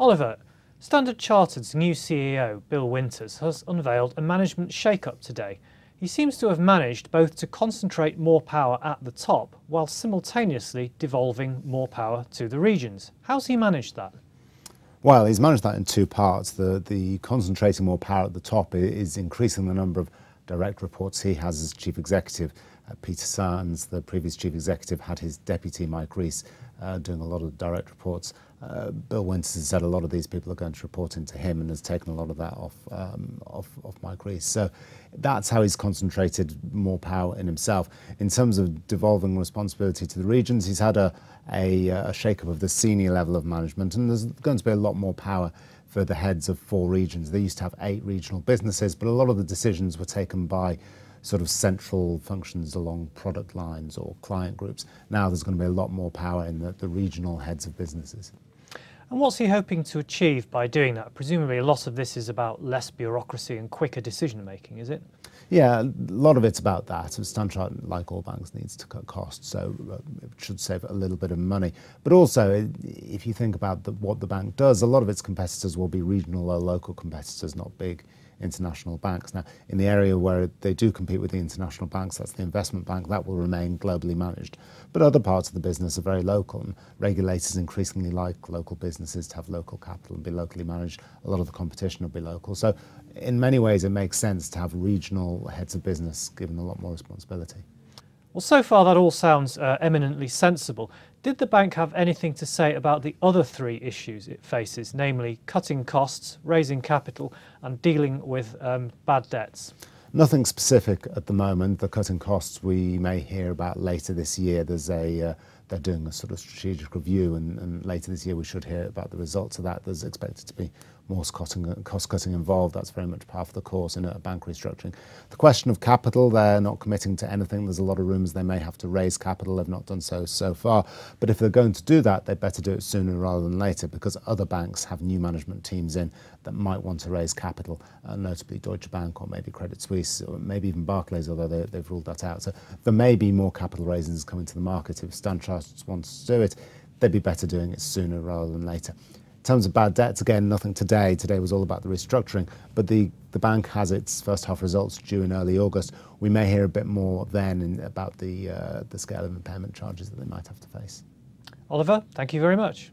Oliver, Standard Chartered's new CEO, Bill Winters, has unveiled a management shake-up today. He seems to have managed both to concentrate more power at the top while simultaneously devolving more power to the regions. How's he managed that? Well, he's managed that in two parts. The concentrating more power at the top is increasing the number of direct reports he has as chief executive. Peter Sands, the previous chief executive, had his deputy, Mike Rees, doing a lot of direct reports. Bill Winters has said a lot of these people are going to report into him and has taken a lot of that off Mike Rees. So that's how he's concentrated more power in himself. In terms of devolving responsibility to the regions, he's had a shake-up of the senior level of management, and there's going to be a lot more power for the heads of 4 regions. They used to have 8 regional businesses, but a lot of the decisions were taken by sort of central functions along product lines or client groups. Now there's going to be a lot more power in the regional heads of businesses. And what's he hoping to achieve by doing that? Presumably a lot of this is about less bureaucracy and quicker decision making, is it? Yeah, a lot of it's about that. Standard Chartered, like all banks, needs to cut costs, so it should save a little bit of money. But also, if you think about what the bank does, a lot of its competitors will be regional or local competitors, not big international banks. Now, in the area where they do compete with the international banks, that's the investment bank, that will remain globally managed. But other parts of the business are very local, and regulators increasingly like local businesses to have local capital and be locally managed. A lot of the competition will be local. So in many ways, it makes sense to have regional heads of business given a lot more responsibility. Well, so far that all sounds eminently sensible. Did the bank have anything to say about the other 3 issues it faces, namely cutting costs, raising capital and dealing with bad debts? Nothing specific at the moment. The cutting costs we may hear about later this year. They're doing a sort of strategic review, and later this year we should hear about the results of that. There's expected to be more cost cutting involved. That's very much part of the course in a bank restructuring. The question of capital, they're not committing to anything. There's a lot of rumours they may have to raise capital. They've not done so far. But if they're going to do that, they better do it sooner rather than later, because other banks have new management teams in that might want to raise capital, notably Deutsche Bank or maybe Credit Suisse or maybe even Barclays, although they've ruled that out. So there may be more capital raisings coming to the market. If Standard Chartered wants to do it, they'd be better doing it sooner rather than later. In terms of bad debts, again, nothing today. Today was all about the restructuring, but the bank has its first half results due in early August. We may hear a bit more then about the scale of impairment charges that they might have to face. Oliver, thank you very much.